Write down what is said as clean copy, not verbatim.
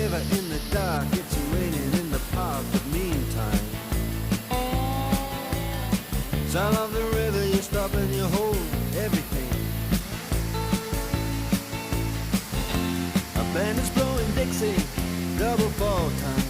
shiver in the dark. It's raining in the park, but meantime, sound of the river, you stop and you hold everything. A band is blowing Dixie, double fall time.